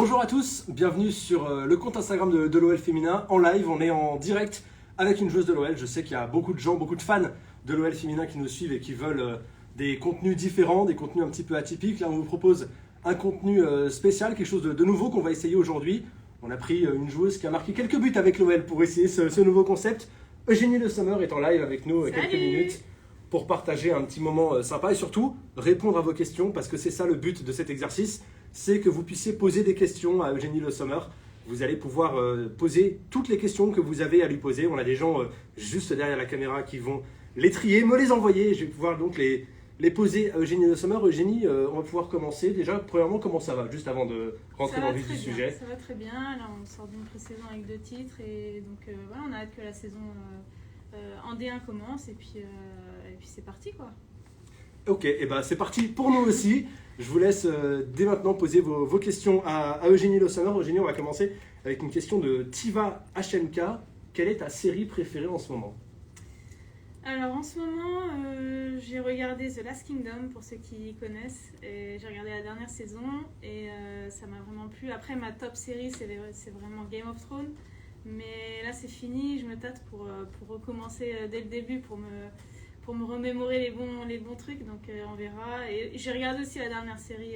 Bonjour à tous, bienvenue sur le compte Instagram de l'OL féminin. En live, on est en direct avec une joueuse de l'OL. Je sais qu'il y a beaucoup de gens, beaucoup de fans de l'OL féminin qui nous suivent et qui veulent des contenus différents, des contenus un petit peu atypiques. Là, on vous propose un contenu spécial, quelque chose de nouveau qu'on va essayer aujourd'hui. On a pris une joueuse qui a marqué quelques buts avec l'OL pour essayer ce nouveau concept. Eugénie Le Sommer est en live avec nous quelques minutes pour partager un petit moment sympa et surtout répondre à vos questions parce que c'est ça le but de cet exercice, c'est que vous puissiez poser des questions à Eugénie Le Sommer. Vous allez pouvoir poser toutes les questions que vous avez à lui poser. On a des gens juste derrière la caméra qui vont les trier, me les envoyer. Je vais pouvoir donc les poser à Eugénie Le Sommer. Eugénie, on va pouvoir commencer. Déjà, premièrement, comment ça va? Juste avant de rentrer dans le vif du sujet. Ça va très bien. Là, on sort d'une pré-saison avec 2 titres et donc voilà, on a hâte que la saison en D1 commence et puis c'est parti quoi. Ok, et ben c'est parti pour nous aussi. Je vous laisse dès maintenant poser vos questions à Eugénie Le Sommer. Eugénie, on va commencer avec une question de Tiva HMK. Quelle est ta série préférée en ce moment? Alors en ce moment, j'ai regardé The Last Kingdom pour ceux qui connaissent. Et j'ai regardé la dernière saison et ça m'a vraiment plu. Après, ma top série, c'est vraiment Game of Thrones. Mais là, c'est fini. Je me tâte pour recommencer dès le début pour me remémorer les bons trucs. Donc on verra. Et j'ai regardé aussi la dernière série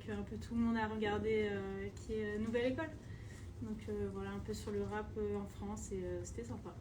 que un peu tout le monde a regardé, qui est Nouvelle École. Donc voilà, un peu sur le rap en France et c'était sympa.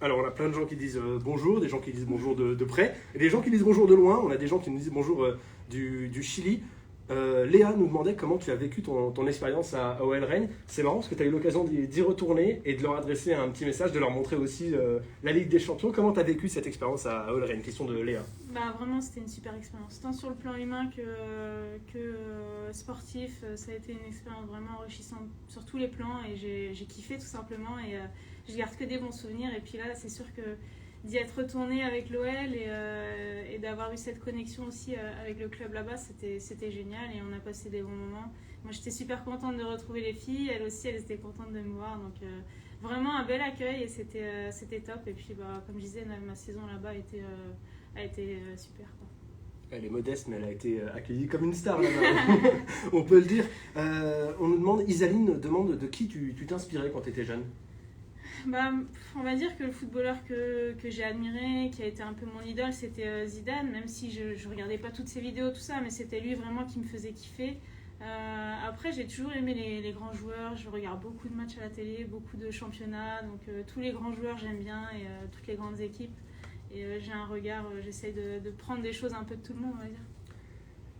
Alors, on a plein de gens qui disent bonjour, des gens qui disent bonjour de près, et des gens qui disent bonjour de loin. On a des gens qui nous disent bonjour du Chili. Léa nous demandait comment tu as vécu ton expérience à OL Reign. C'est marrant parce que tu as eu l'occasion d'y retourner et de leur adresser un petit message, de leur montrer aussi la Ligue des Champions. Comment tu as vécu cette expérience à OL Reign? Question de Léa. Bah, vraiment, c'était une super expérience. Tant sur le plan humain que sportif, ça a été une expérience vraiment enrichissante sur tous les plans et j'ai kiffé tout simplement et je garde que des bons souvenirs. Et puis là, c'est sûr que d'y être retourné avec l'OL et d'avoir eu cette connexion aussi avec le club là-bas, c'était génial et on a passé des bons moments. Moi, j'étais super contente de retrouver les filles, elles aussi, elles étaient contentes de me voir. Donc, vraiment un bel accueil et c'était top. Et puis, bah, comme je disais, ma saison là-bas a été super, quoi. Elle est modeste, mais elle a été accueillie comme une star là-bas. On peut le dire. On nous demande, Isaline demande de qui tu t'inspirais quand tu étais jeune? Bah, on va dire que le footballeur que j'ai admiré, qui a été un peu mon idole, c'était Zidane, même si je regardais pas toutes ses vidéos, tout ça, mais c'était lui vraiment qui me faisait kiffer. Après, j'ai toujours aimé les grands joueurs, je regarde beaucoup de matchs à la télé, beaucoup de championnats, donc tous les grands joueurs j'aime bien et toutes les grandes équipes. Et j'ai un regard, j'essaye de prendre des choses un peu de tout le monde, on va dire.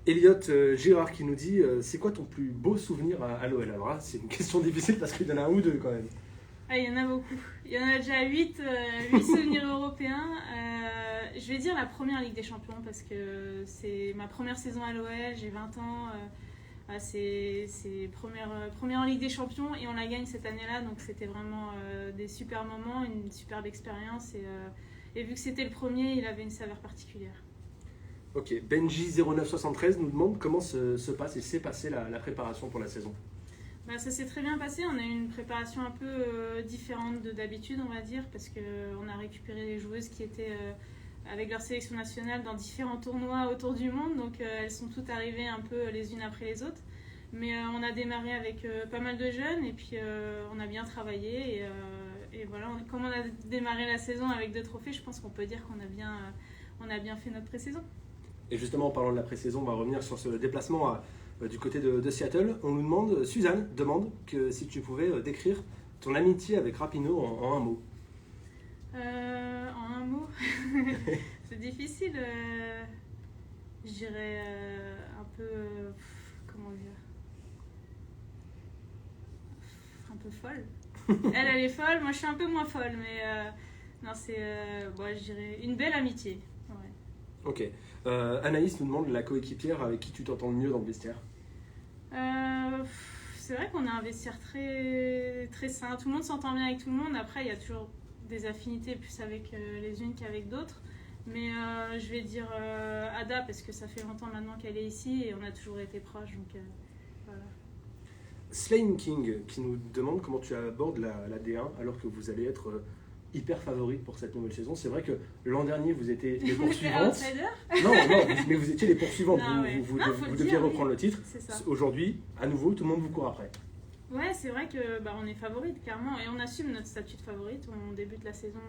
Elliot Girard qui nous dit c'est quoi ton plus beau souvenir à l'OL? Alors là, c'est une question difficile parce qu'il y en a un ou deux quand même. Ah, il y en a beaucoup. Il y en a déjà 8 souvenirs européens. Je vais dire la première Ligue des Champions parce que c'est ma première saison à l'OL, j'ai 20 ans. C'est première en Ligue des Champions et on la gagne cette année-là. Donc c'était vraiment des super moments, une superbe expérience. Et vu que c'était le premier, il avait une saveur particulière. Ok, Benji0973 nous demande comment se passe et s'est passée la préparation pour la saison. Bah, ça s'est très bien passé, on a eu une préparation un peu différente d'habitude on va dire parce qu'on a récupéré les joueuses qui étaient avec leur sélection nationale dans différents tournois autour du monde donc elles sont toutes arrivées un peu les unes après les autres mais on a démarré avec pas mal de jeunes et puis on a bien travaillé et voilà, comme on a démarré la saison avec 2 trophées, je pense qu'on peut dire qu'on a bien fait notre pré-saison. Et justement en parlant de la pré-saison, on va revenir sur ce déplacement du côté de Seattle. On nous demande, Suzanne demande que si tu pouvais décrire ton amitié avec Rapinoe en un mot. En un mot c'est difficile. Je dirais un peu comment dire, un peu folle. Elle est folle, moi je suis un peu moins folle, mais non, c'est je dirais une belle amitié. Ouais. Ok. Anaïs nous demande la coéquipière avec qui tu t'entends le mieux dans le vestiaire. C'est vrai qu'on a un vestiaire très, très sain. Tout le monde s'entend bien avec tout le monde. Après, il y a toujours des affinités plus avec les unes qu'avec d'autres. Mais je vais dire Ada parce que ça fait longtemps maintenant qu'elle est ici et on a toujours été proches. Donc voilà. Slane King qui nous demande comment tu abordes la D1 alors que vous allez être hyper favorite pour cette nouvelle saison. C'est vrai que l'an dernier, vous étiez les On était poursuivantes. outsider. Non, mais vous étiez les poursuivantes. Non, ouais. Vous Non, faut le deviez dire, reprendre oui. le titre. C'est ça. Aujourd'hui, à nouveau, tout le monde vous court après. Ouais, c'est vrai que on est favorite clairement et on assume notre statut de favorite. On débute la saison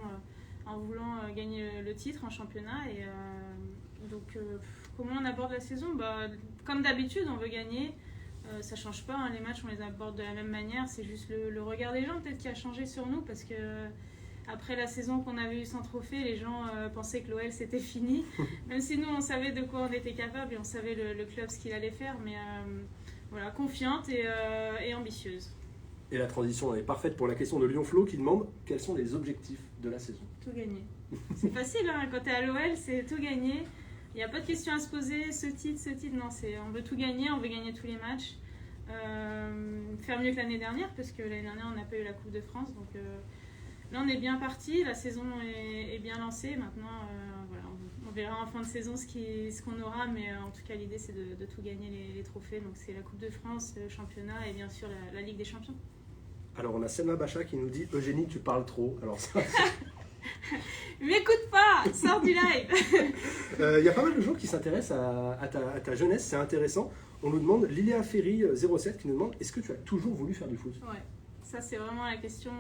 en voulant gagner le titre en championnat et comment on aborde la saison, comme d'habitude, on veut gagner. Ça change pas, hein, les matchs on les aborde de la même manière. C'est juste le regard des gens peut-être qui a changé sur nous parce que après la saison qu'on avait eu sans trophée, les gens pensaient que l'OL c'était fini. Même si nous on savait de quoi on était capable et on savait le club ce qu'il allait faire, mais voilà, confiante et ambitieuse. Et la transition est parfaite pour la question de Lyon-Flo qui demande quels sont les objectifs de la saison. Tout gagner. C'est facile, hein, quand tu es à l'OL, c'est tout gagner. Il n'y a pas de question à se poser, ce titre, non, on veut tout gagner, on veut gagner tous les matchs. Faire mieux que l'année dernière, parce que l'année dernière on n'a pas eu la Coupe de France, donc là on est bien parti, la saison est bien lancée, maintenant voilà, on verra en fin de saison ce qu'on aura, mais en tout cas l'idée c'est de tout gagner les trophées, donc c'est la Coupe de France, le championnat et bien sûr la Ligue des Champions. Alors on a Selma Bacha qui nous dit Eugénie tu parles trop, alors ça... M'écoute pas, sors du live. Il y a pas mal de gens qui s'intéressent à ta jeunesse, c'est intéressant. On nous demande, Lilia Ferry 07 qui nous demande, est-ce que tu as toujours voulu faire du foot? Ouais, ça c'est vraiment la question.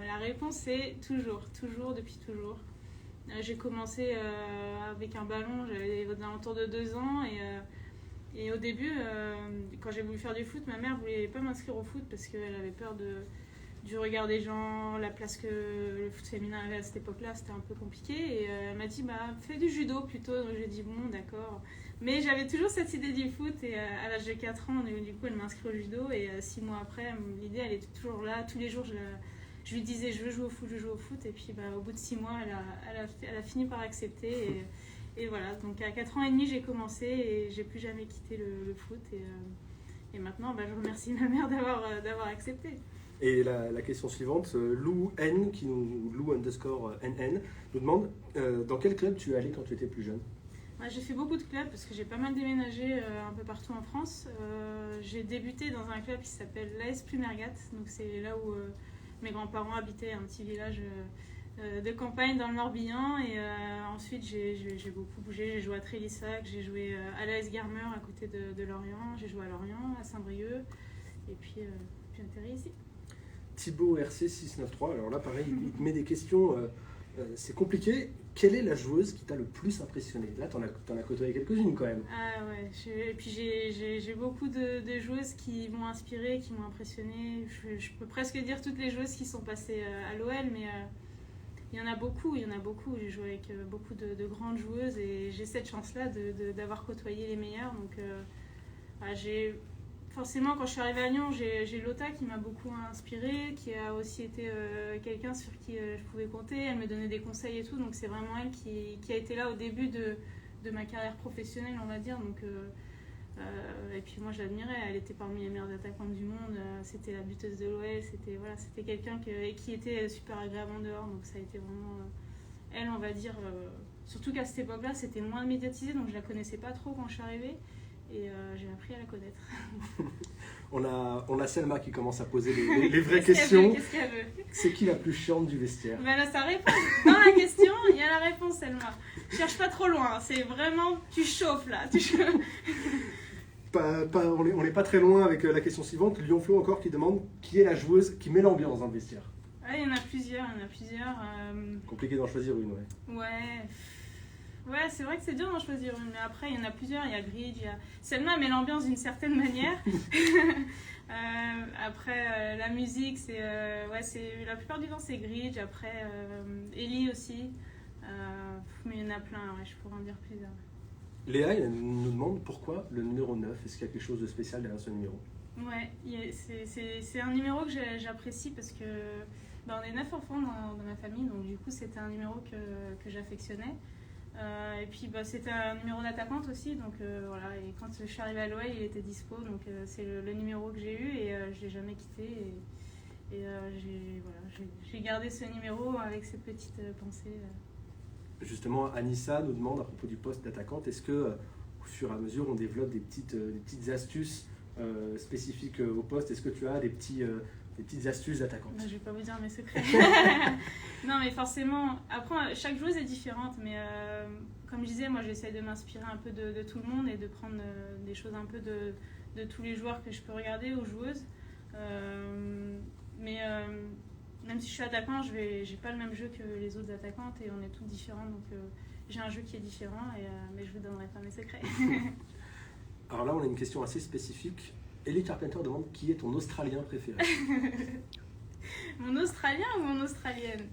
La réponse c'est toujours, depuis toujours. J'ai commencé avec un ballon, j'avais aux alentours de 2 ans et au début, quand j'ai voulu faire du foot, ma mère voulait pas m'inscrire au foot parce qu'elle avait peur du regard des gens, la place que le foot féminin avait à cette époque-là, c'était un peu compliqué. Et elle m'a dit, fais du judo plutôt. Donc j'ai dit, bon, d'accord. Mais j'avais toujours cette idée du foot. Et à l'âge de 4 ans, du coup, elle m'a inscrit au judo. Et 6 mois après, l'idée, elle était toujours là. Tous les jours, je lui disais, je veux jouer au foot. Et puis, au bout de 6 mois, elle a fini par accepter. Et voilà. Donc à 4 ans et demi, j'ai commencé et j'ai plus jamais quitté le foot. Et maintenant, je remercie ma mère d'avoir accepté. Et la question suivante, Lou N, Lou _ NN, nous demande dans quel club tu es allé quand tu étais plus jeune? J'ai fait beaucoup de clubs parce que j'ai pas mal déménagé un peu partout en France. J'ai débuté dans un club qui s'appelle l'AS Plumergat, donc c'est là où mes grands-parents habitaient, un petit village de campagne dans le Morbihan. Et ensuite j'ai beaucoup bougé, j'ai joué à Trélissac, j'ai joué à l'AS Garmer à côté de Lorient, j'ai joué à Lorient, à Saint-Brieuc, et puis j'ai atterri ici. Thibaut RC693, alors là pareil, il te met des questions, c'est compliqué. Quelle est la joueuse qui t'a le plus impressionné? Là, t'en as côtoyé quelques-unes quand même. Ah ouais, et puis j'ai beaucoup de joueuses qui m'ont inspirée, qui m'ont impressionnée. Je peux presque dire toutes les joueuses qui sont passées à l'OL, mais il y en a beaucoup. J'ai joué avec beaucoup de grandes joueuses et j'ai cette chance-là d'avoir côtoyé les meilleures. Donc forcément, quand je suis arrivée à Lyon, j'ai Lotta qui m'a beaucoup inspirée, qui a aussi été quelqu'un sur qui je pouvais compter. Elle me donnait des conseils et tout, donc c'est vraiment elle qui a été là au début de ma carrière professionnelle, on va dire. Donc, et puis moi, je l'admirais. Elle était parmi les meilleures attaquantes du monde. C'était la buteuse de l'OL. C'était quelqu'un qui était super agréable en dehors. Donc ça a été vraiment elle, on va dire. Surtout qu'à cette époque-là, c'était moins médiatisé, donc je la connaissais pas trop quand je suis arrivée. Et j'ai appris à la connaître. On a Selma qui commence à poser les vraies questions. Qu'est-ce qu'elle veut? C'est qui la plus chiante du vestiaire? Là, ça répond. Dans la question, il y a la réponse, Selma. Cherche pas trop loin. C'est vraiment, tu chauffes là. On n'est pas très loin avec la question suivante. Lyon-Flo encore qui demande qui est la joueuse qui met l'ambiance dans le vestiaire. Il y en a plusieurs. Compliqué d'en choisir une, ouais. Ouais, c'est vrai que c'est dur d'en choisir une, mais après il y en a plusieurs, il y a Gridge, Selma met l'ambiance d'une certaine manière. Après la musique, c'est la plupart du temps c'est Gridge, après Ellie aussi, mais il y en a plein, je pourrais en dire plusieurs. Léa elle nous demande pourquoi le numéro 9, est-ce qu'il y a quelque chose de spécial derrière ce numéro? Ouais, c'est un numéro que j'apprécie parce que on est 9 enfants dans ma famille, donc du coup c'était un numéro que j'affectionnais. Et puis c'était un numéro d'attaquante aussi, donc voilà. Et quand je suis arrivée à l'OL, il était dispo, donc c'est le numéro que j'ai eu et je l'ai jamais quitté. Et j'ai gardé ce numéro avec cette petite pensée. Justement, Anissa nous demande à propos du poste d'attaquante, est-ce que au fur et à mesure on développe des petites astuces spécifiques au poste? Est-ce que tu as des des petites astuces d'attaquante. Je vais pas vous dire mes secrets. Non, mais forcément, après, chaque joueuse est différente, mais comme je disais, moi j'essaie de m'inspirer un peu de tout le monde et de prendre des choses un peu de tous les joueurs que je peux regarder, aux joueuses. Mais même si je suis attaquant, j'ai pas le même jeu que les autres attaquantes et on est toutes différentes, donc j'ai un jeu qui est différent, mais je vous donnerai pas mes secrets. Alors là, on a une question assez spécifique. Ellie Carpenter demande qui est ton Australien préféré. Mon Australien ou mon Australienne?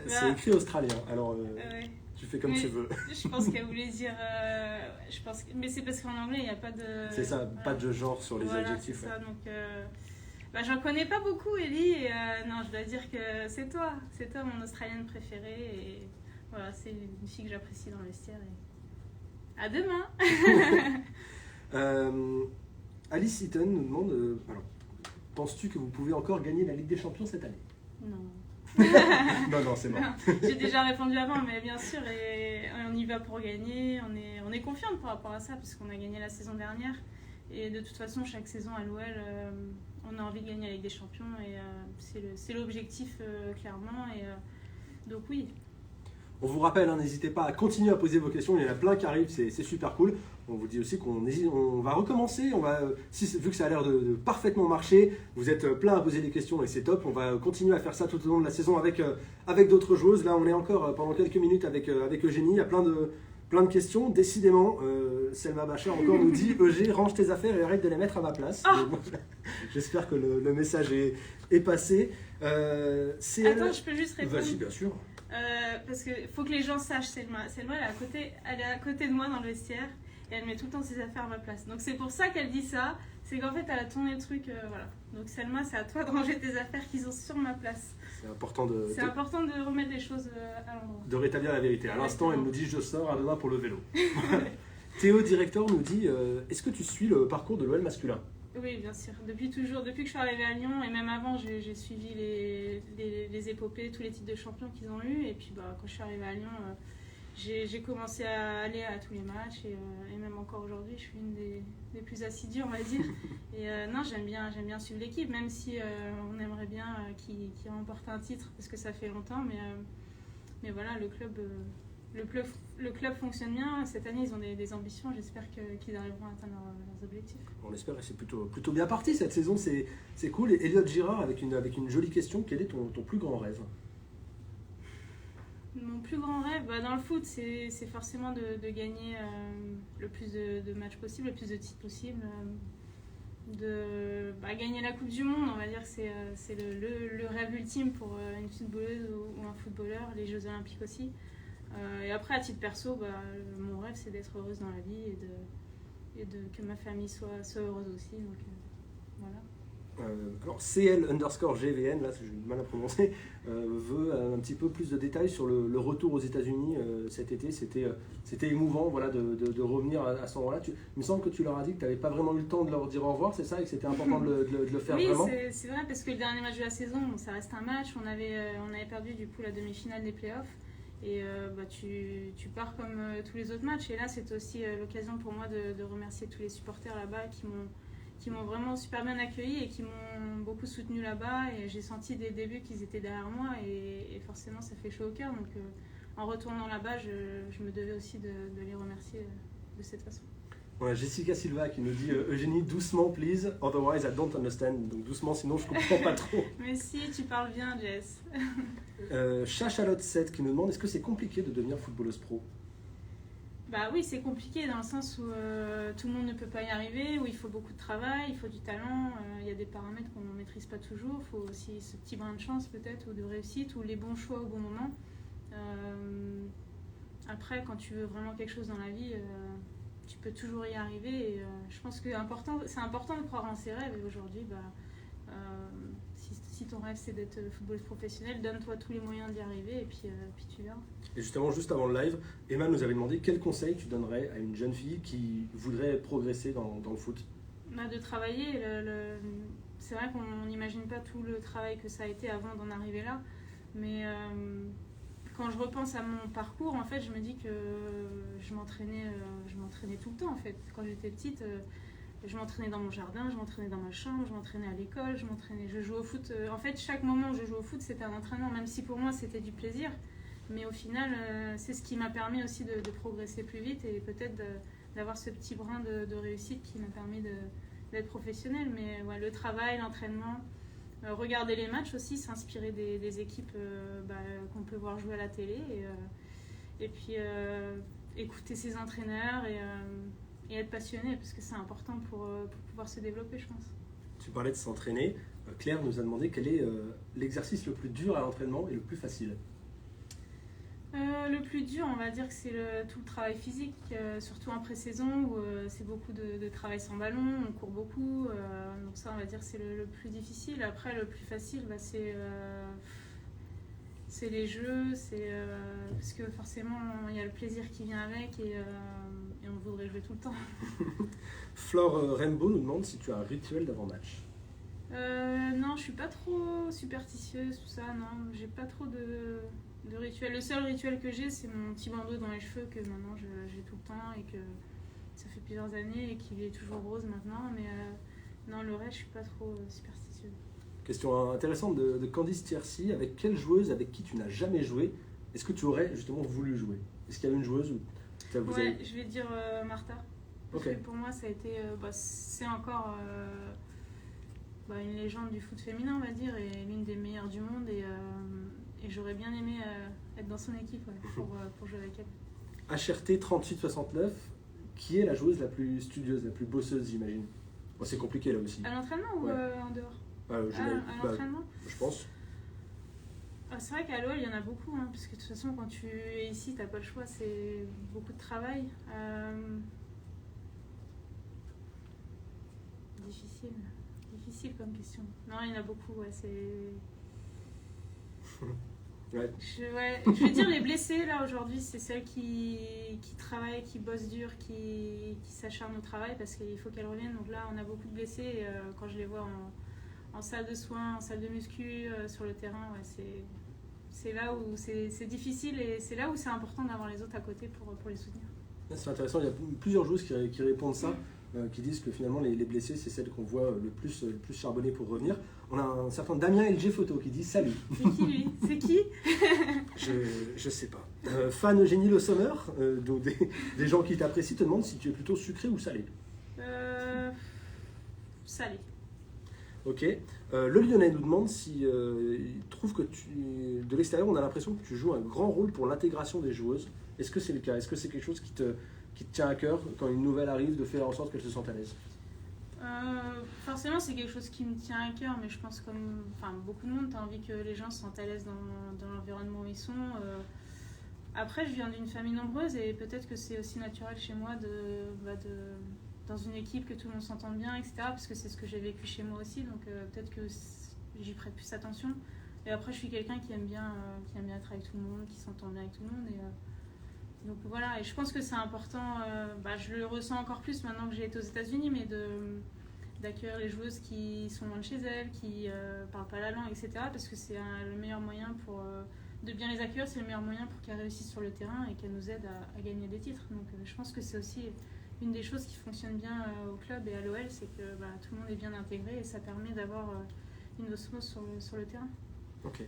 C'est écrit Australien, alors tu fais comme tu veux. Je pense qu'elle voulait dire... mais c'est parce qu'en anglais, il n'y a pas de... C'est ça, pas de genre sur les adjectifs. C'est ça, donc... j'en connais pas beaucoup, Ellie, et non, je dois dire que c'est toi mon Australienne préférée, et voilà, c'est une fille que j'apprécie dans le vestiaire, et à demain. Alice Eaton nous demande, alors, penses-tu que vous pouvez encore gagner la Ligue des Champions cette année? Non. Non, c'est bon. J'ai déjà répondu avant, mais bien sûr, et on y va pour gagner, on est confiante par rapport à ça, puisqu'on a gagné la saison dernière, et de toute façon, chaque saison à l'OL, on a envie de gagner la Ligue des Champions, et c'est l'objectif, clairement, et donc oui. On vous rappelle, n'hésitez pas à continuer à poser vos questions, il y en a plein qui arrivent, c'est super cool. On vous dit aussi on va recommencer, vu que ça a l'air de parfaitement marcher, vous êtes plein à poser des questions et c'est top, on va continuer à faire ça tout au long de la saison avec d'autres joueuses. Là on est encore pendant quelques minutes avec Eugénie, il y a plein de questions. Décidément, Selma Bachar encore nous dit Eugé, range tes affaires et arrête de les mettre à ma place. Oh. J'espère que le message est passé. Attends, je peux juste répondre. Vas-y, bien sûr. Parce qu'il faut que les gens sachent, Selma, elle est à côté de moi dans le vestiaire et elle met tout le temps ses affaires à ma place. Donc c'est pour ça qu'elle dit ça, c'est qu'en fait elle a tourné le truc, voilà. Donc Selma, c'est à toi de ranger tes affaires qui sont sur ma place. C'est important de remettre les choses à l'endroit. De rétablir la vérité. À l'instant, elle nous dit je sors à demain pour le vélo. Théo, directeur, nous dit est-ce que tu suis le parcours de l'OL masculin? Oui, bien sûr. Depuis toujours, depuis que je suis arrivée à Lyon, et même avant, j'ai suivi les épopées, tous les titres de champion qu'ils ont eu. Et puis, quand je suis arrivée à Lyon, j'ai commencé à aller à tous les matchs. Et même encore aujourd'hui, je suis une des plus assidues, on va dire. Et non, j'aime bien suivre l'équipe, même si on aimerait bien qu'ils remportent un titre, parce que ça fait longtemps. Mais voilà, le club fonctionne bien. Cette année, ils ont des ambitions. J'espère qu'ils arriveront à atteindre leurs objectifs. On l'espère et c'est plutôt bien parti cette saison. C'est cool. Et Elliot Girard avec une jolie question. Quel est ton plus grand rêve? Mon plus grand rêve, dans le foot, c'est forcément de gagner le plus de matchs possible, le plus de titres possible. Gagner la Coupe du Monde, on va dire que c'est le rêve ultime pour une footballeuse ou un footballeur. Les Jeux Olympiques aussi. Et après, à titre perso, mon rêve, c'est d'être heureuse dans la vie et que ma famille soit heureuse aussi. Donc, voilà. Alors, CL_GVN, là, j'ai du mal à prononcer, veut un petit peu plus de détails sur le retour aux États-Unis cet été. C'était émouvant, voilà, de revenir à ce moment-là. Il me semble que tu leur as dit que tu n'avais pas vraiment eu le temps de leur dire au revoir, c'est ça, et que c'était important de le faire vraiment. Oui, c'est vrai, parce que le dernier match de la saison, ça reste un match. On avait perdu du coup la demi-finale des playoffs. Et tu pars comme tous les autres matchs. Et là, c'est aussi l'occasion pour moi de remercier tous les supporters là-bas qui m'ont vraiment super bien accueilli et qui m'ont beaucoup soutenu là-bas. Et j'ai senti dès le début qu'ils étaient derrière moi. Et forcément, ça fait chaud au cœur. Donc, en retournant là-bas, je me devais aussi de les remercier de cette façon. Voilà, Jessica Silva qui nous dit Eugénie, doucement, please, otherwise I don't understand. Donc doucement, sinon je comprends pas trop. Mais si, tu parles bien, Jess. Chachalotte7 qui nous demande est-ce que c'est compliqué de devenir footballeuse pro? Oui, c'est compliqué dans le sens où tout le monde ne peut pas y arriver, où il faut beaucoup de travail, il faut du talent, il y a des paramètres qu'on ne maîtrise pas toujours, il faut aussi ce petit brin de chance peut-être, ou de réussite, ou les bons choix au bon moment. Après, quand tu veux vraiment quelque chose dans la vie, tu peux toujours y arriver. Et, je pense que c'est important de croire en ses rêves. Et aujourd'hui, si ton rêve c'est d'être footballeuse professionnelle, donne-toi tous les moyens d'y arriver et puis tu verras. Et justement, juste avant le live, Emma nous avait demandé quel conseil tu donnerais à une jeune fille qui voudrait progresser dans le foot? De travailler. C'est vrai qu'on n'imagine pas tout le travail que ça a été avant d'en arriver là. Mais quand je repense à mon parcours, en fait, je me dis que je m'entraînais tout le temps. En fait. Quand j'étais petite, Je m'entraînais dans mon jardin, je m'entraînais dans ma chambre, je m'entraînais à l'école, je jouais au foot. En fait, chaque moment où je jouais au foot, c'était un entraînement, même si pour moi c'était du plaisir. Mais au final, c'est ce qui m'a permis aussi de progresser plus vite et peut-être d'avoir ce petit brin de réussite qui m'a permis d'être professionnelle. Mais ouais, le travail, l'entraînement, regarder les matchs aussi, s'inspirer des équipes qu'on peut voir jouer à la télé et puis écouter ses entraîneurs et être passionné parce que c'est important pour pouvoir se développer, je pense. Tu parlais de s'entraîner. Claire nous a demandé quel est l'exercice le plus dur à l'entraînement et le plus facile. Le plus dur, on va dire que c'est tout le travail physique, surtout en pré-saison où c'est beaucoup de travail sans ballon, on court beaucoup, donc ça on va dire c'est le plus difficile. Après le plus facile, c'est les jeux, parce que forcément il y a le plaisir qui vient avec et on voudrait jouer tout le temps. Flore Rainbow nous demande si tu as un rituel d'avant-match. Non, je suis pas trop superstitieuse, tout ça, non, j'ai pas trop de rituel. Le seul rituel que j'ai, c'est mon petit bandeau dans les cheveux que maintenant j'ai tout le temps et que ça fait plusieurs années et qu'il est toujours rose maintenant, mais non, le reste, je suis pas trop superstitieuse. Question intéressante de Candice Tiercy. Avec quelle joueuse avec qui tu n'as jamais joué est-ce que tu aurais justement voulu jouer? Est-ce qu'il y a une joueuse où je vais dire Martha. Parce Okay. que pour moi, ça a été, c'est encore une légende du foot féminin, on va dire, et l'une des meilleures du monde. Et j'aurais bien aimé être dans son équipe pour jouer avec elle. HRT 3869, qui est la joueuse la plus studieuse, la plus bosseuse, j'imagine? Bon, c'est compliqué là aussi. À l'entraînement ou en dehors? À l'entraînement je pense. C'est vrai qu'à l'OL, il y en a beaucoup, hein, parce que de toute façon, quand tu es ici, tu n'as pas le choix, c'est beaucoup de travail. Difficile comme question. Non, il y en a beaucoup, ouais, c'est... Ouais. Je vais dire les blessés, là, aujourd'hui, c'est celles qui travaillent, qui bossent dur, qui s'acharnent au travail, parce qu'il faut qu'elles reviennent. Donc là, on a beaucoup de blessés, et quand je les vois en salle de soins, en salle de muscu, sur le terrain, ouais, c'est là où c'est difficile, et c'est là où c'est important d'avoir les autres à côté pour les soutenir. C'est intéressant, il y a plusieurs joueuses qui répondent ça, qui disent que finalement les blessés, c'est celles qu'on voit le plus charbonner pour revenir. On a un certain Damien LG Photo qui dit salut. C'est qui lui? C'est qui? Je sais pas. Fan Eugénie Le Sommer, donc des gens qui t'apprécient, te demandent si tu es plutôt sucré ou salé. Salé. Ok. Le Lyonnais nous demande si il trouve que de l'extérieur, on a l'impression que tu joues un grand rôle pour l'intégration des joueuses. Est-ce que c'est le cas? Est-ce que c'est quelque chose qui te tient à cœur quand une nouvelle arrive, de faire en sorte qu'elle se sente à l'aise? Forcément, c'est quelque chose qui me tient à cœur, mais je pense comme beaucoup de monde, tu as envie que les gens se sentent à l'aise dans l'environnement où ils sont. Après, je viens d'une famille nombreuse et peut-être que c'est aussi naturel chez moi dans une équipe que tout le monde s'entende bien, etc. Parce que c'est ce que j'ai vécu chez moi aussi, donc peut-être que j'y prête plus attention. Et après, je suis quelqu'un qui aime bien être avec tout le monde, qui s'entend bien avec tout le monde. Donc voilà, et je pense que c'est important, je le ressens encore plus maintenant que j'ai été aux États-Unis, mais d'accueillir les joueuses qui sont loin de chez elles, qui parlent pas la langue, etc. Parce que c'est le meilleur moyen de bien les accueillir, c'est le meilleur moyen pour qu'elles réussissent sur le terrain et qu'elles nous aident à gagner des titres. Donc je pense que c'est aussi une des choses qui fonctionne bien au club et à l'OL, c'est que tout le monde est bien intégré et ça permet d'avoir une osmose sur le terrain. Ok.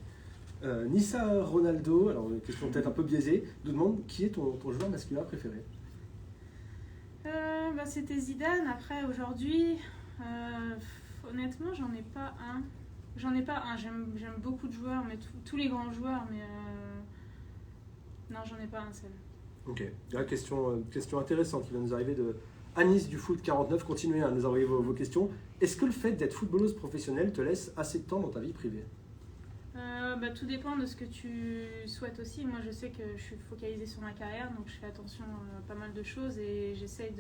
Nissa Ronaldo, alors une question peut-être un peu biaisée, nous demande qui est ton joueur masculin préféré? C'était Zidane. Après, aujourd'hui, honnêtement, j'en ai pas un. J'aime beaucoup de joueurs, mais tous les grands joueurs, mais non, j'en ai pas un seul. Ok. La question intéressante qui va nous arriver de Anis du Foot 49. Continuez à nous envoyer vos questions. Est-ce que le fait d'être footballeuse professionnelle te laisse assez de temps dans ta vie privée? Tout dépend de ce que tu souhaites aussi. Moi, je sais que je suis focalisée sur ma carrière, donc je fais attention à pas mal de choses et j'essaye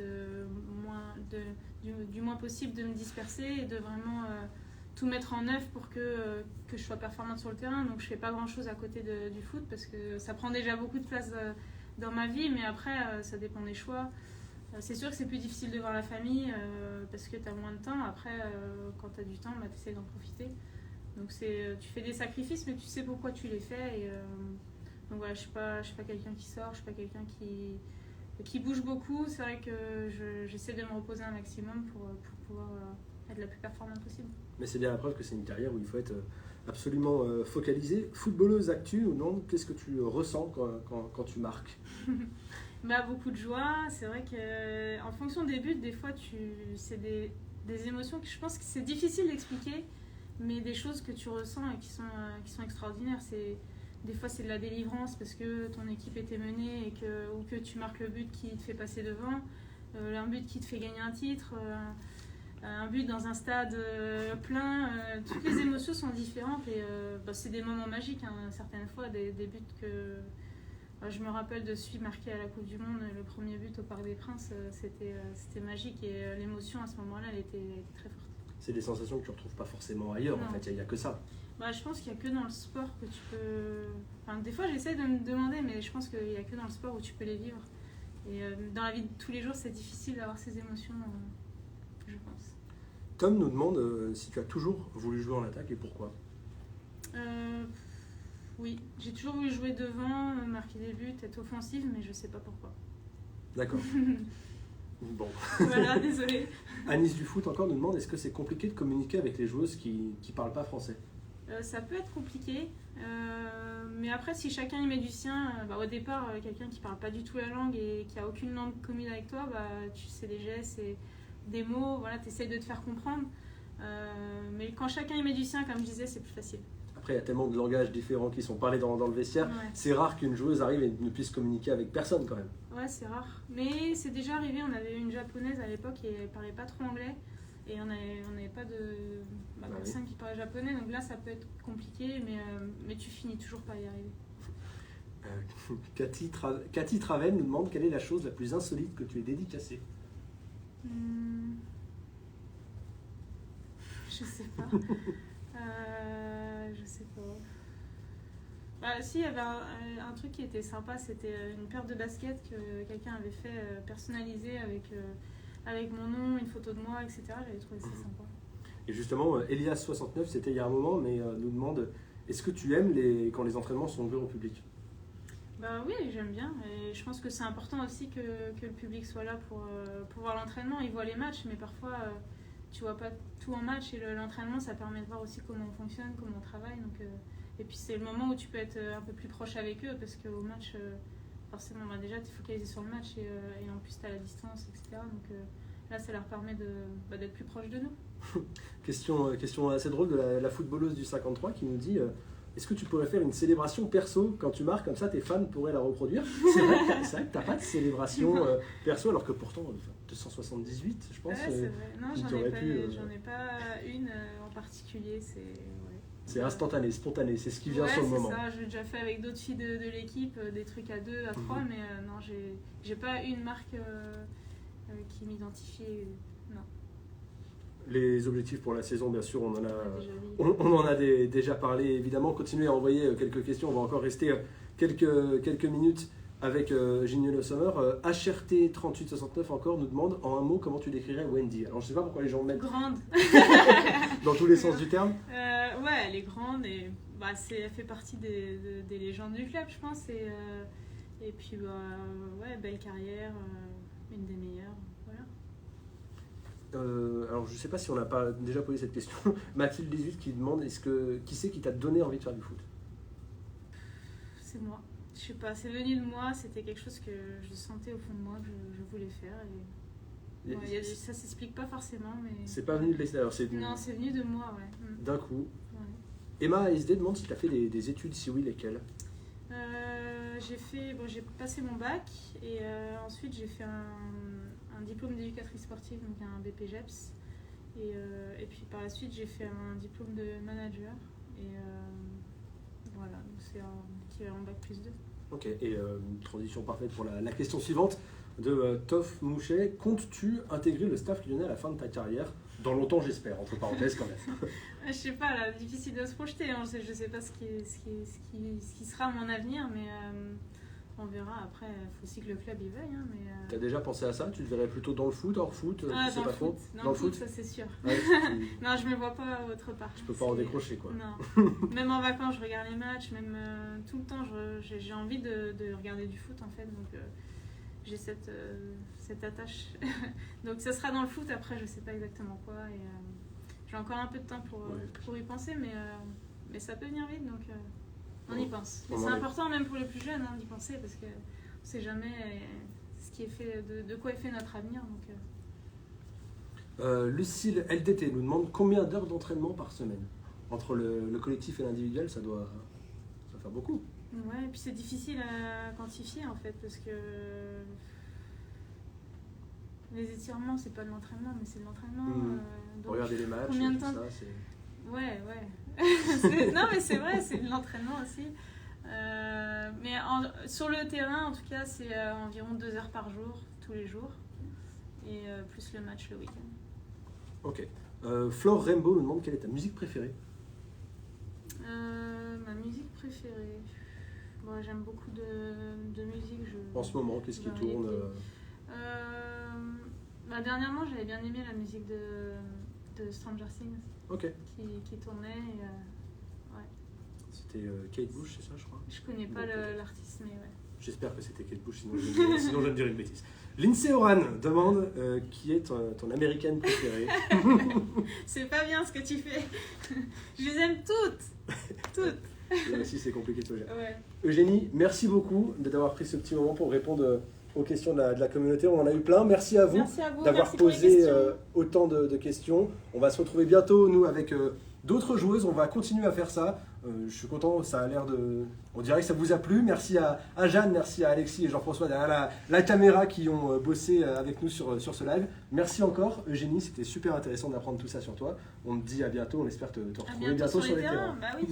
du moins possible de me disperser et de vraiment tout mettre en œuvre pour que je sois performante sur le terrain. Donc, je fais pas grand-chose à côté du foot parce que ça prend déjà beaucoup de place dans ma vie, mais après, ça dépend des choix. C'est sûr que c'est plus difficile de voir la famille parce que tu as moins de temps. Après, quand tu as du temps, tu essaies d'en profiter. Donc tu fais des sacrifices, mais tu sais pourquoi tu les fais. Donc voilà, je suis pas quelqu'un qui sort, je suis pas quelqu'un qui bouge beaucoup. C'est vrai que j'essaie de me reposer un maximum pour pouvoir être la plus performante possible. Mais c'est bien la preuve que c'est une carrière où il faut être absolument focalisé. Footballeuse actu ou non, qu'est-ce que tu ressens quand tu marques? Beaucoup de joie. C'est vrai qu'en fonction des buts, des fois, c'est des émotions que je pense que c'est difficile d'expliquer, mais des choses que tu ressens et qui sont extraordinaires. Des fois, c'est de la délivrance parce que ton équipe était menée ou que tu marques le but qui te fait passer devant, un but qui te fait gagner un titre, un but dans un stade plein. Toutes les émotions sont différentes et c'est des moments magiques, hein, certaines fois, des buts que... Je me rappelle de celui marqué à la Coupe du Monde, le premier but au Parc des Princes, c'était magique et l'émotion à ce moment-là, elle était très forte. C'est des sensations que tu ne retrouves pas forcément ailleurs, Non. en fait, il n'y a que ça. Je pense qu'il n'y a que dans le sport que tu peux... Enfin, des fois, j'essaie de me demander, mais je pense qu'il n'y a que dans le sport où tu peux les vivre. Et dans la vie de tous les jours, c'est difficile d'avoir ces émotions, je pense. Tom nous demande si tu as toujours voulu jouer en attaque et pourquoi. Oui, j'ai toujours voulu jouer devant, marquer des buts, être offensive, mais je ne sais pas pourquoi. D'accord. Bon. Voilà, désolée. Anis du foot encore nous demande est-ce que c'est compliqué de communiquer avec les joueuses qui ne parlent pas français? Ça peut être compliqué, mais après si chacun y met du sien, au départ quelqu'un qui parle pas du tout la langue et qui a aucune langue commune avec toi, tu sais des gestes et des mots, voilà, tu essaies de te faire comprendre, mais quand chacun y met du sien, comme je disais, c'est plus facile. Après il y a tellement de langages différents qui sont parlés dans le vestiaire, Ouais. c'est rare qu'une joueuse arrive et ne puisse communiquer avec personne quand même. Ouais, c'est rare, mais c'est déjà arrivé, on avait une japonaise à l'époque et elle parlait pas trop anglais. Et on n'avait pas de personne qui parlait japonais, donc là ça peut être compliqué, mais tu finis toujours par y arriver. Cathy Traven nous demande quelle est la chose la plus insolite que tu aies dédicacée. Je sais pas. Je sais pas. Si, il y avait un truc qui était sympa, c'était une paire de baskets que quelqu'un avait fait personnalisée avec mon nom, une photo de moi, etc. J'avais trouvé ça sympa. Et justement, Elias69, c'était il y a un moment, mais nous demande est-ce que tu aimes quand les entraînements sont ouverts au public? Oui, j'aime bien. Et je pense que c'est important aussi que le public soit là pour voir l'entraînement. Il voit les matchs, mais parfois tu vois pas tout en match. Et l'entraînement, ça permet de voir aussi comment on fonctionne, comment on travaille. Donc, et puis c'est le moment où tu peux être un peu plus proche avec eux, parce qu'au match, forcément, déjà tu es focalisé sur le match et en plus tu as la distance, etc. Donc là, ça leur permet d'être plus proche de nous. Question assez drôle de la footballeuse du 53 qui nous dit est-ce que tu pourrais faire une célébration perso quand tu marques, comme ça tes fans pourraient la reproduire? C'est vrai que tu n'as pas de célébration perso, alors que pourtant 278, je pense. Ouais, c'est vrai. Non, j'en ai pas une en particulier. C'est instantané, spontané, c'est ce qui vient sur le moment. C'est ça, j'ai déjà fait avec d'autres filles de l'équipe des trucs à 2, à 3, mais non, j'ai pas une marque qui m'identifie. Non. Les objectifs pour la saison, bien sûr, on en a déjà parlé, évidemment. Continuez à envoyer quelques questions, on va encore rester quelques minutes avec Ginny Le Sommer. HRT3869 encore nous demande en un mot comment tu décrirais Wendy. Alors je sais pas pourquoi les gens mettent grande dans tous les sens du terme. Ouais, elle est grande et elle fait partie des légendes du club, je pense. Et puis ouais, belle carrière, une des meilleures. Alors je sais pas si on n'a pas déjà posé cette question. Mathilde 18 qui demande qui c'est qui t'a donné envie de faire du foot? C'est moi. Je sais pas, c'est venu de moi, c'était quelque chose que je sentais au fond de moi que je voulais faire. Ça s'explique pas forcément, mais... C'est pas venu de l'extérieur, Non, c'est venu de moi, ouais. D'un coup. Ouais. Emma ASD demande si tu as fait des études, si oui, lesquelles? J'ai passé mon bac et ensuite j'ai fait un diplôme d'éducatrice sportive, donc un BPGEPS. Et puis par la suite j'ai fait un diplôme de manager. Et voilà, donc c'est équivalent bac plus 2. Ok, et transition parfaite pour la question suivante de Toff Mouchet. Comptes-tu intégrer le staff lyonnais à la fin de ta carrière? Dans longtemps, j'espère, entre parenthèses quand même. Je sais pas, là, difficile de se projeter. Hein. Je sais pas ce qui sera mon avenir, mais on verra. Après, il faut aussi que le club y veuille. Hein, Tu as déjà pensé à ça? Tu te verrais plutôt dans le foot, hors foot? Dans le foot. Dans le foot, ça c'est sûr. Ouais, non, je me vois pas autre part. Je peux pas en décrocher, quoi. Non. Même en vacances, je regarde les matchs, même tout le temps, j'ai envie de regarder du foot, en fait. Donc, j'ai cette attache. Donc ça sera dans le foot, après je sais pas exactement quoi. Et j'ai encore un peu de temps pour y penser, mais ça peut venir vite, donc on y pense. Et c'est important même pour les plus jeunes d'y penser, parce qu'on ne sait jamais ce qui est fait, de quoi est fait notre avenir. Donc, Lucille LDT nous demande combien d'heures d'entraînement par semaine. Entre le collectif et l'individuel, ça doit faire beaucoup. Ouais, et puis c'est difficile à quantifier en fait, parce que les étirements, c'est pas de l'entraînement, mais c'est de l'entraînement. Donc, regardez les matchs, combien de temps ça, c'est... Ouais. Non, mais c'est vrai, c'est de l'entraînement aussi. Mais sur le terrain, en tout cas, c'est environ 2 heures par jour, tous les jours, et plus le match le week-end. Ok. Flore Rainbow nous demande quelle est ta musique préférée. Ma musique préférée. Bon, j'aime beaucoup de musique. En ce moment, qu'est-ce qui tourne Dernièrement, j'avais bien aimé la musique de Stranger Things. Ok. Qui tournait. Ouais. C'était Kate Bush, c'est ça, je crois. Je connais pas l'artiste, mais ouais. J'espère que c'était Kate Bush, sinon je vais me dire une bêtise. Lindsay Oran demande qui est ton américaine préférée. C'est pas bien ce que tu fais. Je les aime toutes. Là aussi, c'est compliqué de se gérer. Ouais. Eugénie, merci beaucoup d'avoir pris ce petit moment pour répondre aux questions de la communauté. On en a eu plein. Merci à vous, d'avoir posé autant de questions. On va se retrouver bientôt, nous, avec d'autres joueuses. On va continuer à faire ça. Je suis content, ça a l'air de... On dirait que ça vous a plu. Merci à Jeanne, merci à Alexis et Jean-François derrière la caméra qui ont bossé avec nous sur ce live. Merci encore, Eugénie. C'était super intéressant d'apprendre tout ça sur toi. On te dit à bientôt. On espère te retrouver bientôt sur les terrains. Bah oui.